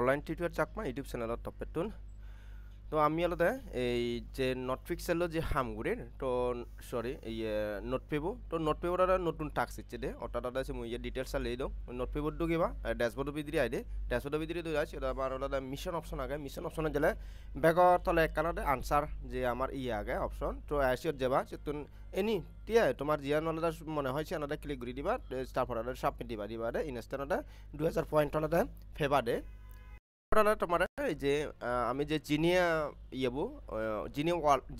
online tutor Chakma YouTube চ্যানেলত টপেটুন তো আমি আলাদা এই যে নটফিক্সেল যে হামগুড়ির তো সরি এই নোটপেবো তো নোটপেবোর নতুন টাস্ক ইচ্ছে দে ওটা দাদা আছে মুই ডিটেলস আলে দাও নোটপেবোর দুগিবা ড্যাশবোর্ড বিদ্রি আইদে ড্যাশবোর্ড বিদ্রি দুই আছে এটা আমার আলাদা মিশন অপশন আগে মিশন অপশনে গেলে ব্যাগর তলে একখানাতে আনসার যে আমার আগে অপশন তো আসিয়ত যাবা সেতুন এনি টিয়া তোমার জিয়ান আলাদা মনে হয় আলাদা ক্লিক করে দিবা তারপর আলাদা সাবমিট দিবা দিবা দে ইনস্ট্যান্ট 2000 পয়েন্ট আলাদা ফেবা দে তোমার এই যে আমি যে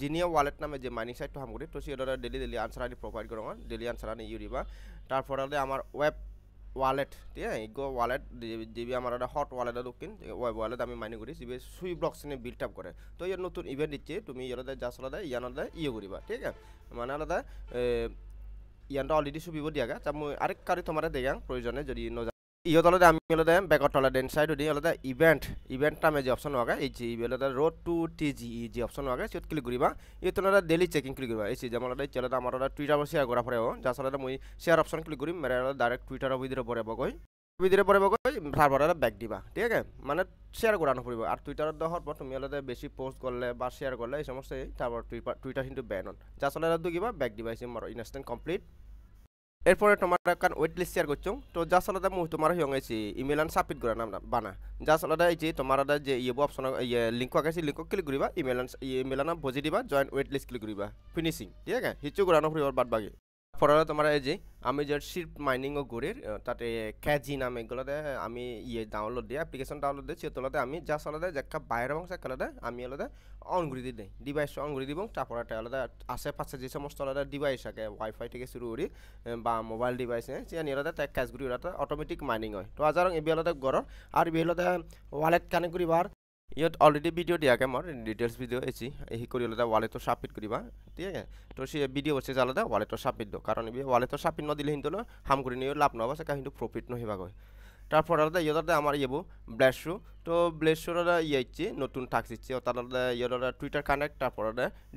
জিনিয়া ওয়ালেট নামে যে মাইনিং সাইট হাম করি তো সেটা ডেলি আনসার আনি প্রোভাইড করো ডেলি আনসার আনি ইউরিবা তারপর আমার ওয়েব ওয়ালেট ঠিক আছে ইগো ওয়ালেট দিবি আমার একটা হট ওয়ালেট দক্ষিণ ওয়েব ওয়ালেট আমি মাইনিং করি দিবি সুই ব্লকস নিয়ে বিল্ড আপ করে তো এর নতুন ইভেন্ট দিচ্ছে তুমি ইয়ারদা জাস আলাদা ইয়ানদা করিবা ঠিক আছে মানে আলাদা ইয়ানটা অলরেডি সুবিব দিয়াগা তা মই আরেক কারি তোমার দেগাং প্রয়োজনে যদি ইহতলতে আমি হলদে ব্যাকর তলতে সাইড দি হলদে ইভেন্ট নামে যে অপশন হোৱা এই যে ইভেলতে ৰোড টু টিজিই যে অপশন হোৱা সেট ক্লিক করিবা ইহতলতে ডেইলি চেকিং ক্লিক করিবা এই যে যেমন চলতে আমার টুইটার শেয়ার করা পরে যা চলতে মই শেয়ার অপশন ক্লিক করি মেরে ডাইরেক্ট টুইটার ভিতরে পরে বগৈ তারপরে ব্যাক দিবা ঠিক আছে মানে শেয়ার করানো পড়ব আর টুইটার দেওয়ার পর তুমি হলদে বেশি পোস্ট করলে বা শেয়ার করলে এই সমস্ত তারপর টুইটার কিন্তু ব্যান হন যা চলতে দুগিবা ব্যাক দিবা এই ইনস্ট্যান্ট কমপ্লিট এরপরে তোমার কারণ ওয়েট লিস্ট শেয়ার করছো তো যা চলতে মুই তোমার হয়েছি ইমেল আন সাবমিট করা নাম বানা যা চলতে এই যে তোমার যে অপশন লিঙ্ক আগে লিঙ্ক ক্লিক করিবা ইমেল আন বুঝি দিবা জয়েন ওয়েট লিস্ট ক্লিক করিবা ফিনিশিং ঠিক আছে হিচু করানো ফুরিবার বাদ বাকি পরে তোমার এই যে আমি যে শিপ মাইনিং ও গড়ির তাতে ক্যাজি নামে এগুলোতে আমি ডাউনলোড দিয়ে অ্যাপ্লিকেশন ডাউনলোড দিয়ে সেগুলোতে আমি যা চলতে একটা বাইরের অংশ আলাদা আমি আলাদা অন করে দিই ডিভাইস অন করে দিব তারপরে আলাদা আশেপাশে যে সমস্ত আলাদা ডিভাইস থাকে ওয়াইফাই থেকে শুরু করি বা মোবাইল ডিভাইসে সে আলাদা তাই ক্যাশগুড়ি ওটা অটোমেটিক মাইনিং হয় তো আজার এবি আলাদা গড় আর এবি আলাদা ওয়ালেট কানেক্ট করিবার ইয়ত অলরেডি ভিডিও দিয়াকে মোর ডিটেলস ভিডিও এসি এই করি আলাদা ওয়ালেটও সাবমিট করিবা ঠিক আছে তো সে ভিডিও বসে আলাদা ওয়ালেটও সাবমিট দো কারণ এবি ওয়ালেটও সাবমিট নদিলে কিন্তু হাম করে নিয়ে লাভ নহব সেটা কিন্তু প্রফিট নহিবা গয় তারপর আলাদা ইয়দাতে আমার ব্লেসু তো ব্লেসুর ইচ্ছে নতুন টাস্ক ইচ্ছে তার আলাদা ইয়দার টুইটার কানেক্ট তারপর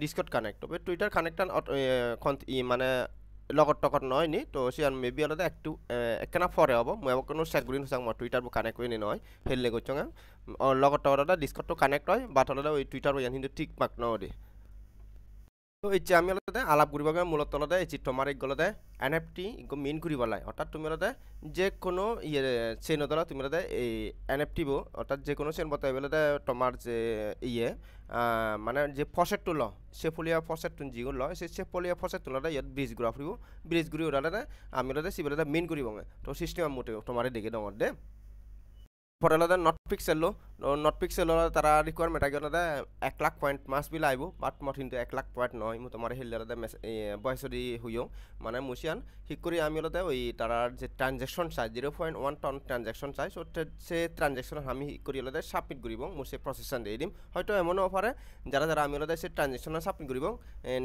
ডিসকর্ড কানেক্ট তবে টুইটার কানেক্ট মানে লগত টকট নয় নি তো সে মেবি আলাদা একটু একখানা পরে হব মই কোনো চেক করি নাচাং মই টুইটার কানেক্ট করে নয় হেললে করছো লগত টকট ডিসকর্ড কানেক্ট হয় বাট আলাদা ওই টুইটার ইয়ান কিন্তু ঠিক মাক নদে তো এই যে আমি আলাদা আলাপ করিব মূলত আলাদা এই তোমার এইগুলোতে এনএফটি মেইন করিব লাই অর্থাৎ তুমি আলাদা যে কোনো চেন দ্বারা তুমি আলাদা এই এনএফটি অর্থাৎ যে কোনো চেন বলতে আলাদা তোমার যে মানে যে ফসেট ল সেফলিয়া ফসেট যিগুলো লয় সেই সেফলিয়া ফসেট আলাদা ইয়াত ব্রিজ ঘুরা ফুরিব ব্রিজ ঘুরি আলাদা আমি আলাদা সিবি আলাদা মেইন করিব তো সিস্টেম মোটে তোমার দেখে দঙর দে পরে আলাদা নটপিক্সেল তারা রিকোয়ারমেন্ট আগে আলাদা 1 লাখ পয়েন্ট মাস বিল আইব বাট মত কিন্তু 1 লাখ পয়েন্ট নয় মু তোমার হেল আলাদা বয়সদি হইও মানে মুসিয়ান ঠিক করে আমি আলাদা ওই তারার যে ট্রানজ্যাকশন চাই 0.1 টন ট্রানজ্যাকশন চাই সো সে ট্রানজ্যাকশন আমি করি আলাদা সাবমিট করিব মু সে প্রসেসন দিয়ে দিম হয়তো এমনও পারে যারা আমি আলাদা সে ট্রানজ্যাকশন সাবমিট করিব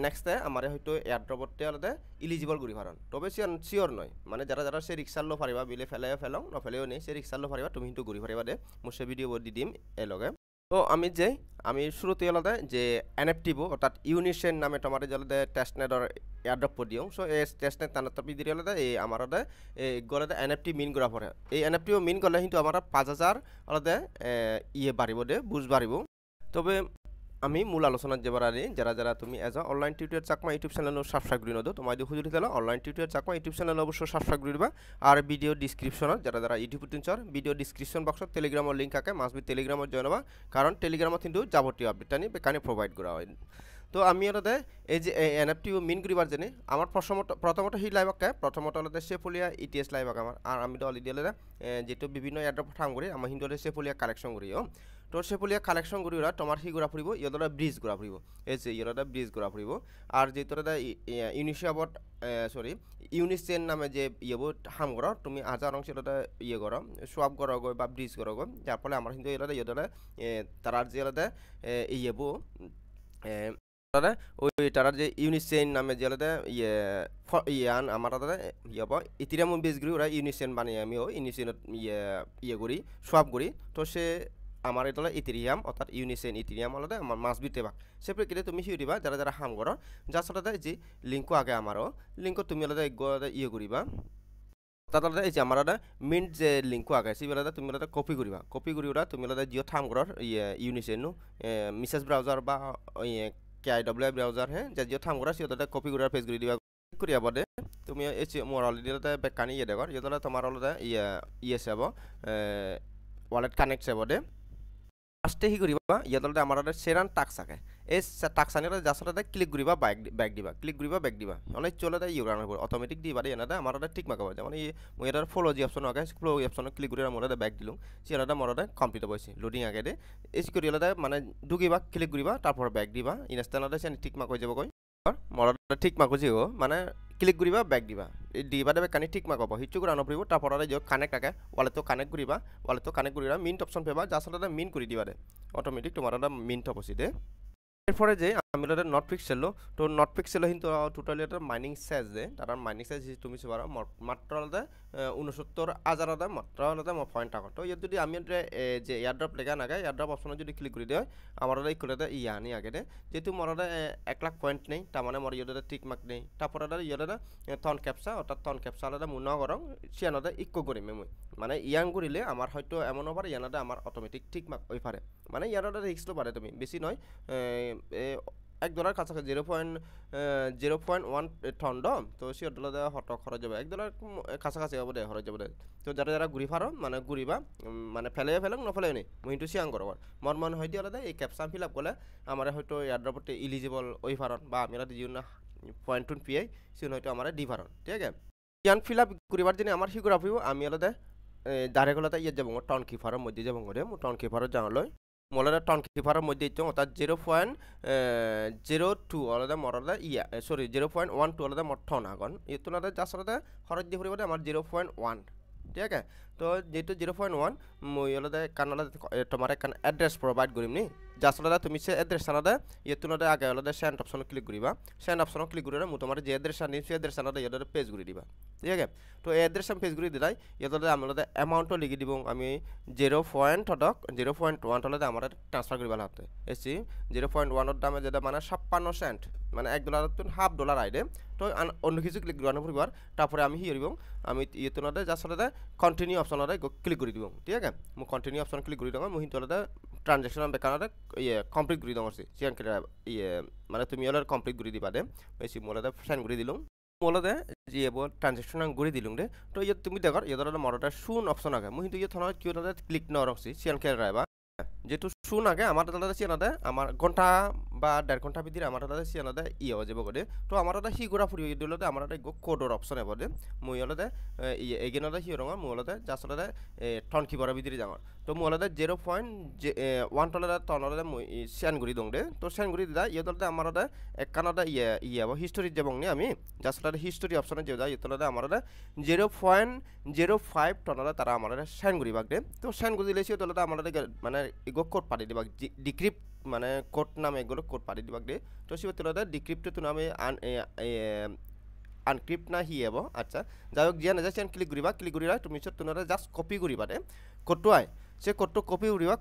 নেক্সট আমার হয়তো এয়ারড্রপতে আলাদা ইলিজিবল করি পারন তবে সিওর নয় মানে যারা সে রিক্সার লো পারিবা বিলে ফেলাও নফেলেও নেই সে রিক্সার লো পারিবা তুমি কিন্তু ঘুরি পারিবা দে মোর সে ভিডিও দি দিম এলগে তো আমি শুরুতে আলাদা যে এনএফটি অর্থাৎ ইউনিসেন নামে তোমার আলাদা টেস্টনেটর এয়ারড্রপ দিও সো এই টেস্টনেট তানার ভিতরে আলাদা এই আমার আলাদা আলাদা এনএফটি মিন করা পরে এই এনএফটিও মিন করলে কিন্তু আমার 5000 আলাদা বাড়িব দে বুঝ বাড়িব তবে আমি মূল আলোচনা যাবার আগে যারা তুমি এজ online tutor Chakma YouTube channel subscribe করে নদো তোমায় খুঁজে দিতে online tutor Chakma YouTube channel অবশ্যই সাবস্ক্রাইব করে দিবা আর ভিডিও ডিসক্রিপশনত যারা ইউটিউব টিনচর ভিডিও ডিসক্রিপশন বক্সত টেলিগ্রামের লিঙ্ক আকে মাসবি টেলিগ্রামত জয়েন হবা কারণ টেলিগ্রামত কিন্তু যাবতীয় আপডেটটানি বেকানে প্রোভাইড করা হয় তো আমি আলাদা এই যে এনএফটি মিন করিবার জন্য আমার প্রথমত হি লাইভ আঁকে প্রথমত আলাদা সেফলিয়া ইটিএস লাইভ আঁকা আমার আর আমি তো অলরেডি আলাদা যেহেতু বিভিন্ন এয়ারড্রপ ঠাম করি আমার কিন্তু সেফলিয়া কালেকশন করি তো সেফলিয়া কালেকশন করি ওরা তোমার হি ঘোরা ফুরিব ইয়দা ব্রিজ ঘোরা ফুরিব এই যে ইয়দা ব্রিজ ঘোরা ফুরিব আর যেহেতু ইউনিশিয়াবট সরি ইউনিসেন নামে যে হাম করো তুমি হাজার অংশ করো সোয়াপ করো গো বা ব্রিজ করো গো যার ফলে আমার কিন্তু ইয়দা তারার যে আলাদা ওই তারা যে ইউনিসেন নামে যে আলাদা ইয়ান আমার আলাদা ইতিরাম বেসগুলি ওরা ইউনিসেন বানিয়ে আমিও ইউনিসেনত করি সোয়াপ করি তো সে আমার এটা ইথেরিয়াম অর্থাৎ ইথেরিয়াম আলাদা আমার মাস বিতে বাক সে প্রেক্ষিতে তুমি হিউ দিবা যারা হাম করো যার সাথে যে লিঙ্ক আগে আমারও লিঙ্ক তুমি আলাদা করিবা তাতে এই যে আমার মিন্ট যে লিঙ্ক আগে সিবেলাতে তুমি কপি করিবা তুমি জিও থাম করর ইউনিসেনু মিসেস ব্রাউজার বা KIWI ব্রাউজার হ্যাঁ যে জিও থাম করা সিওতে কপি করার পেজ করে দিবা করিয়া বাদে তুমি এই মোর অলরেডি বেকানি ইয়ে দেখর ইয়ে তোমার ইয়ে সেব ওয়ালেট কানেক্ট সেবদে ফার্স্টে হি করিবা ইয়াদলতে আমার সেরান টাক্স আগে এই টাক্স আনিলে জাসলতে ক্লিক করিবা ব্যাক দিবা ক্লিক করিবা ব্যাক দিবা অনেক চলে দেয় ইউরান উপর অটোমেটিক দিবা দে এনাদা আমার ঠিক মাকাবা যেমন এই মই এটার ফলো জি অপশন আগে ফলো অপশন ক্লিক করিয়া মোরদে ব্যাক দিলুম সেনাদা মোরদে কমপ্লিট হইছে লোডিং আগে দে এস করিয়ালে মানে ঢুকিবা ক্লিক করিবা তারপর ব্যাক দিবা ইনস্ট্যান্টতে সেন ঠিক মাক হই যাব কই মরদে ঠিক মাক হইছে মানে ক্লিক করিবা ব্যাক দিবা দিবা দেবে কানে ঠিক মাক হব হিচু করে আনপরিব তারপর যে কানেক্ট আগে ওয়ালেট কানেক্ট করিবা মিন্ট অপশন পেবা জাসলতে মিন করি দিবা দে অটোমেটিক তোমার মিন্ট হবসি দে এরপরে যে আমি নট পিক্সেল তো নট পিক্সেল কিন্তু টোটালি এটা মাইনিং সাইজ দে তার মাইনিং সাইজ তুমি সবার মাত্র 69,000 মাত্র পয়েন্ট টাকা তো ইয়াত যদি আমি যে এয়ারড্রপ লেখা নাগে এয়ারড্রপ অপশনে যদি ক্লিক করে দেয় আমার এই করে ইয়া আনি আগে দে যেহেতু মোর 1 লাখ পয়েন্ট নেই তার মানে মোর ইয়ে টিক মার্ক নেই তারপরে ইয়ে থন ক্যাপসা অর্থাৎ থন ক্যাপসা মুন করং সিয়ানতে ইকো করিম মই মানে ইয়াং করিলে আমার হয়তো এমন হবার ইয়ানতে আমার অটোমেটিক ঠিক মার্ক ওই পারে মানে ইয়ানতে রিস্ক লো পারে তুমি বেশি নয় $1 কাছাকাছি 0.1 টন দম তো সি ডলার হটক খরচ যাবে $1 কাছাকাছি হব দে খরচ যাব দে তো যারা যারা ঘুরি ফারো মানে ঘুরিবা মানে ফেলং নফেলে নি মই কিন্তু সিয়াং করব মন মন হয়তো আলাদা এই ক্যাপশন ফিল আপ করলে আমার হয়তো এয়ারড্রপতে ইলিজিবল ওই ফারন বা আমরা দিও না পয়েন্ট টুন পিআই সিন হয়তো আমার ডি ফারন ঠিক আছে ইয়ান ফিল আপ করিবার জন্য আমার সিগুরা ফুইব আমি আলাদা ডাইরেক্ট হলাতে ইয়ে যাব টাউন কিপারের মধ্যে যাব রে মু টাউন কিপারের জানালয় মলাদা টাউন কিপারের মধ্যে ইচ্ছ অর্থাৎ 0.02 আলাদা মরাদা ইয়া সরি 0.12 আলাদা মর টন আগন ইতো না জাস্ট আলাদা খরচ দিয়ে ফুরিব আমার 0.1 ঠিক আছে তো যেহেতু 0.1 মই আলাদা কানাডা তোমার কান অ্যাড্রেস প্রোভাইড করিম নি জাস্ট আলাদা তুমি সে অ্যাড্রেস আলাদা ইতো না আগে আলাদা সেন্ড অপশন ক্লিক করিবা সেন্ড অপশন ক্লিক করিলে মু তোমার যে অ্যাড্রেস আনি সে অ্যাড্রেস আলাদা ইয়াদের পেজ করে দিবা ঠিক আছে তো এই অ্যাড্রেস আমি পেজ করে দিলাই ইয়াদের আমি আলাদা অ্যামাউন্টও লিখি দিব আমি 0.1 হলে আমার ট্রান্সফার করিবা লাগতে এসি 0.1 এর দামে যেটা মানে 56 সেন্ট মানে $1 তো $1/2 আইডে তো অন্য কিছু ক্লিক করানো পরিবার তারপরে আমি হি করিব আমি ইতো না জাস্ট আলাদা কন্টিনিউ অপশন আলাদা ক্লিক করে দিব ঠিক আছে মু কন্টিনিউ অপশন ক্লিক করে দিব মু হিন্তু আলাদা ট্রানজাকশন বেকানাদা ইয়ে কমপ্লিট করে দিম সিয়ান ইয়ে মানে তুমি আলাদা কমপ্লিট করে দিবা দে বেশি মোলাদা সাইন করে দিলুম মোলাদা যে ট্রানজাকশন আমি করে দিলুম দে তো ইয়ে তুমি দেখর ইয়ে মরটা শুন অপশন আগে মু হিন্তু ইয়ে থনা কিউ ক্লিক ন রখছি সিয়ান খেল রাইবা যেহেতু শুন আগে আমার দাদা সিয়ানাদে আমার ঘন্টা বা 1.5 ঘন্টা ভিতরে আমার দাদা সিয়ানাদে ইয়ে হয়ে যাব গদে তো আমার দাদা হি গোড়া ফুরি দিলতে আমার দাদা কোডর অপশন এবদে মই হলদে এগেনদে হি রঙা মই হলদে জাসলদে টন কিবরা ভিতরে যাঙর তো মই হলদে 0.1 টলদে টনদে মই সিয়ান গুরি দং দে তো সিয়ান গুরি দিদা ইয়ে দলতে আমার দাদা একখানাদা ইয়ে হিস্টোরি যাবং নি আমি জাসলদে হিস্টোরি অপশনে যে দা ইয়ে তলদে আমার দাদা 0.05 টনদে তারা আমার সাইন গুরি বাগ দে তো সাইন গুরি দিলে সি তলদে আমার মানে এগো কোড পারি দিবা ডিক্রিপ্ট মানে কোড নামে এগুলো কোড পারি দিবা দে তো সি তলদে ডিক্রিপ্ট তো নামে আনক্রিপ্ট না হি হব আচ্ছা যাই হোক জিয়া না যাচ্ছেন ক্লিক করিবা তুমি তোমরা জাস্ট কপি করিবা দে কোডটো আয় সে কোডটো কপি করিবা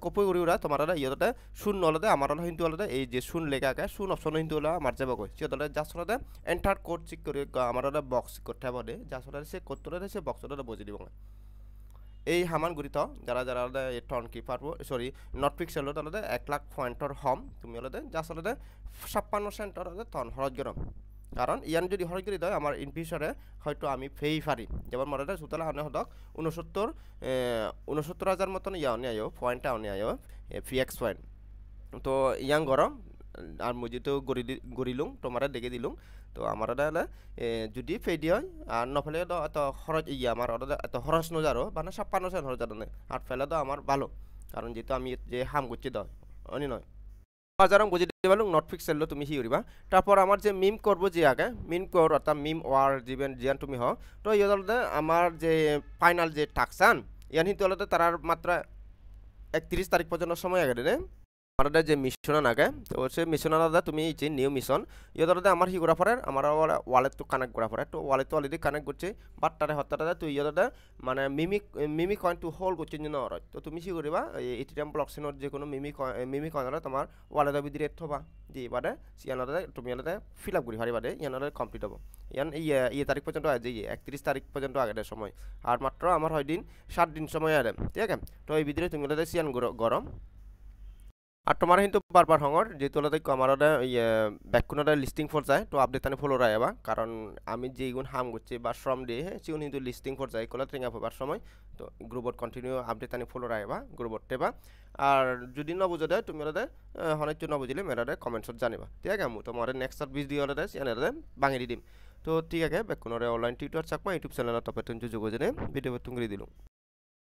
তোমার ইয়েতে শুন নলদে আমার কিন্তু হলদে এই যে শুন লেখা আগে শুন অপশন কিন্তু হলো আমার যাব কই সে তলে জাস্ট হলদে এন্টার কোড চেক করে আমার বক্স করতে হবে দে জাস্ট হলদে সে কোডটো সে বক্সটো বসে দিব এই হামান গুরিত যারা যারা ton keeper sorry not pixel তাহলে 1 লাখ পয়েন্টর হম তুমি হলে জাস্ট হলে 56 সেন্টর টন হরজ গরম কারণ ইয়ান যদি হরজ করি দেয় আমার ইন ফিউচারে হয়তো আমি ফেই পারি যেমন মনে হয় সুতরাং আনে হদক 69,000 মতন ইয়া অনে আয়ো পয়েন্টটা অনে আয়ো ফিএক্স পয়েন্ট তো ইয়াং গরম আর মুজি তো গড়িলুং তোমার দেখে দিলুং তো আমার যদি ফেদি হয় আর নফেলে তো এত খরচ ইয়ে আমার এত খরচ নজারো মানে 56 সেন্ট খরচ জানে আর ফেলে তো আমার ভালো কারণ যেহেতু আমি যে হাম করছি দাও অনি নয় বাজারং বুঝে দিতে পারলুম নট পিক্সেল তুমি হি করিবা তারপর আমার যে মিম করবো যে আগে মিম কর অর্থাৎ মিম ওয়ার জীবন জিয়ান তুমি হ তো ইয়ে আমার যে ফাইনাল যে টাকসান ইয়ান কিন্তু তারার মাত্রা 31 তারিখ পর্যন্ত সময় আগে রে আমাদের যে মিশন আগে তো সে মিশন আলাদা তুমি যে নিউ মিশন ইয়দারে আমার হি করা পরে আমার ওয়ালেট তো কানেক্ট করা পরে তো ওয়ালেট তো অলরেডি কানেক্ট করছে বাট তারে হত্যাটা তুই ইয়দারে মানে মিমি কয়েন টু হোল্ড করছে না আর তো তুমি কি করিবা ইথিরিয়াম ব্লকচেইনৰ যে কোনো মিমি কয়েনরে তোমার ওয়ালেটের ভিতরে থবা দিয়ে বাদে ইয়ানরে তুমি ইয়ানরে ফিল আপ করি পারিবা দে ইয়ানরে কমপ্লিট হবো ইয়ান এই তারিখ পর্যন্ত আজ 31 তারিখ পর্যন্ত আগের সময় আর মাত্র আমার 6 দিন 7 দিন সময় আছে ঠিক আছে তো এই ভিতরে তুমি সিয়ান গরম আর তোমার কিন্তু বারবার হঙর যেহেতু আমার ব্যাকুনটা লিস্টিং ফর যায় তো আপডেট তানি ফলো রাখবা কারণ আমি যেগুন হাম করছি বা শ্রম দিয়ে হ্যাঁ সেগুন কিন্তু লিস্টিং ফর যায় কোলা ট্রেঙ্গা হবার সময় তো গ্রুপত কন্টিনিউ আপডেট তানি ফলো রাখবা গ্রুপত টেবা আর যদি নবুঝে দেয় তুমি ওরা হনাইতো নবুঝিলে মেরারে কমেন্টসত জানিবা ঠিক আছে আমি তোমার নেক্সট ভিডিও হলে চ্যানেলে বাঙিয়ে দিম তো ঠিক আছে ব্যাকুনরে অনলাইন টিউটর চাকমা ইউটিউব চ্যানেলত তপে তুমি যোগাযোগে ভিডিও তুমি দিলাম